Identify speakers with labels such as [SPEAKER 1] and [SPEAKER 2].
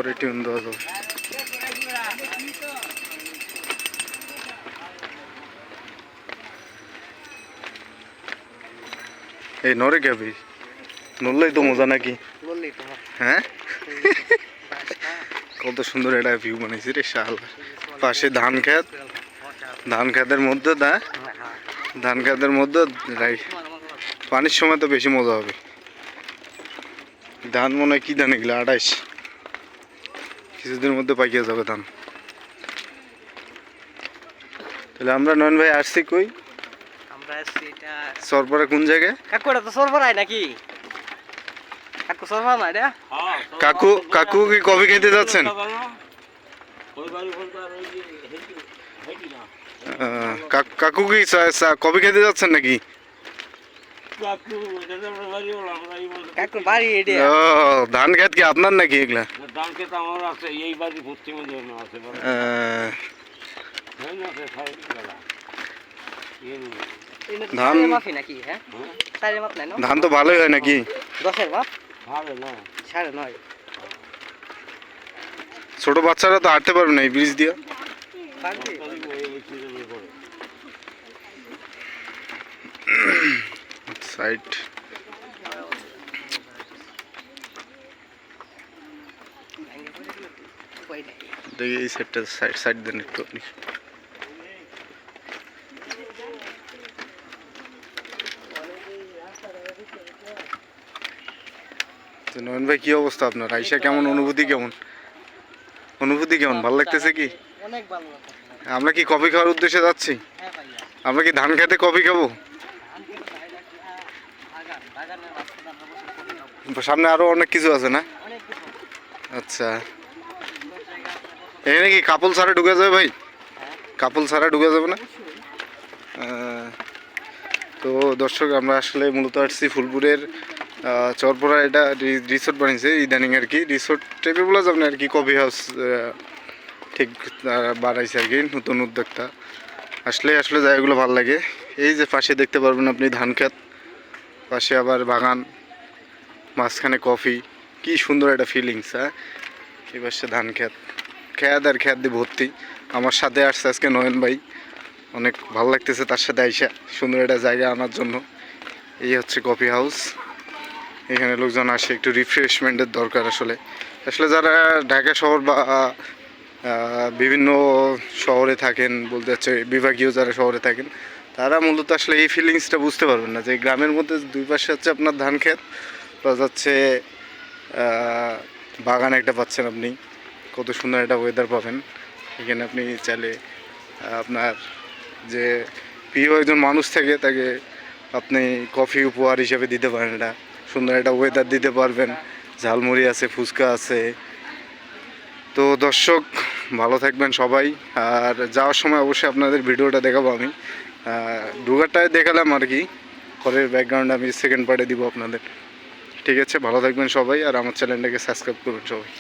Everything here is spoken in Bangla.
[SPEAKER 1] করে টিউন দেওয়া যাবে। এই নরে যাবি, নড়লেই তো মজা নাকি? হ্যাঁ, কত সুন্দর একটা ভিউ বানাইছি রে শাল। পাশে ধান খেত, ধান খেতের মধ্যে ধান খেতের মধ্যে পানির সময় তো বেশি মজা হবে। ধান মনে হয় কি ধান এগুলো? 28, কিছুদিনের মধ্যে পাকিয়ে যাবে ধান। তাহলে আমরা নয়ন ভাই আসছি কই?
[SPEAKER 2] আমরা আসছি এটা
[SPEAKER 1] সরপাড়া কোন জায়গায়?
[SPEAKER 2] কাকু, এটা তো সরবরাই নাকি? কাকু সরবরা না এটা?
[SPEAKER 1] কাকু, কাকু কি কফি খেতে যাচ্ছেন? কাকু কি কফি খেতে যাচ্ছেন নাকি?
[SPEAKER 2] কাকু বাড়ি এটা।
[SPEAKER 1] ও, ধান খেত কি আপনার নাকি এগুলা?
[SPEAKER 3] ধান খেত আমার আছে, এই বাড়ি পশ্চিমে জন্য আছে।
[SPEAKER 1] ধান
[SPEAKER 2] মাফি নাকি? হ্যাঁ, চারের মাপ নাই না?
[SPEAKER 1] ধান তো ভালোই হয় নাকি?
[SPEAKER 2] 10-এর মাপ?
[SPEAKER 3] ভালো না,
[SPEAKER 2] 9.5।
[SPEAKER 1] ছোট বাচ্চারা তো হাঁটতে পারবে না এই ব্রিজ দিয়ে।
[SPEAKER 2] পারবি?
[SPEAKER 1] সাইড দেখি এই সাইডটা, সাইড দেন একটু আপনি। নয়ন ভাই কি অবস্থা আপনার? আইসা কেমন অনুভূতি, কেমন অনুভূতি, কেমন ভালো লাগতেছে কি?
[SPEAKER 2] অনেক ভালো লাগছে।
[SPEAKER 1] আমরা কি কফি খাওয়ার উদ্দেশ্যে যাচ্ছি?
[SPEAKER 2] হ্যাঁ ভাইয়া।
[SPEAKER 1] আমরা কি ধান খেতে কফি খাবো? সামনে আরো অনেক কিছু আছে না? আচ্ছা, এখানে কি কাপল ছাড়া ঢুকে যাবে ভাই? কাপল ছাড়া ঢুকে যাবে না? তো দর্শক, আমরা আসলে মূলত আসছি ফুলপুরের চরপড়া। এটা রিসোর্ট বানিয়েছে ইদানিং আর কি, রিসোর্ট টাইপের বলা যাবে না আর কি, কফি হাউস ঠিক বানাইছে আর কি, নতুন উদ্যোক্তা। আসলে জায়গাগুলো ভালো লাগে। এই যে পাশে দেখতে পারবেন আপনি ধান খেত, পাশে আবার বাগান, মাঝখানে কফি, কি সুন্দর একটা ফিলিংস। হ্যাঁ, এই পাশে ধান খেত, খেত আর খেত দিয়ে ভর্তি। আমার সাথে আসছে আজকে নয়ন ভাই, অনেক ভালো লাগতেছে তার সাথে আইসা সুন্দর একটা জায়গা আনার জন্য। এই হচ্ছে কফি হাউস, এখানে লোকজন আসে একটু রিফ্রেশমেন্টের দরকার। আসলে যারা ঢাকা শহর বা বিভিন্ন শহরে থাকেন, বলতে হচ্ছে বিভাগীয় যারা শহরে থাকেন, তারা মূলত আসলে এই ফিলিংসটা বুঝতে পারবেন না যে গ্রামের মধ্যে দুই পাশে হচ্ছে আপনার ধান খেত, প্লাস হচ্ছে বাগান একটা পাচ্ছেন আপনি, কত সুন্দর একটা ওয়েদার পাবেন এখানে। আপনি চাইলে আপনার যে প্রিয় একজন মানুষ থাকে, তাকে আপনি কফি উপহার হিসেবে দিতে পারেন, এটা সুন্দর একটা ওয়েদার দিতে পারবেন। ঝালমুড়ি আছে, ফুচকা আছে। তো দর্শক, ভালো থাকবেন সবাই। আর যাওয়ার সময় অবশ্যই আপনাদের ভিডিওটা দেখাবো আমি, ঢুকারটায় দেখালাম আর কি, পরের ব্যাকগ্রাউন্ড আমি সেকেন্ড পার্টে দিব আপনাদের। ঠিক আছে, ভালো থাকবেন সবাই, আর আমার চ্যানেলটাকে সাবস্ক্রাইব করুন সবাই।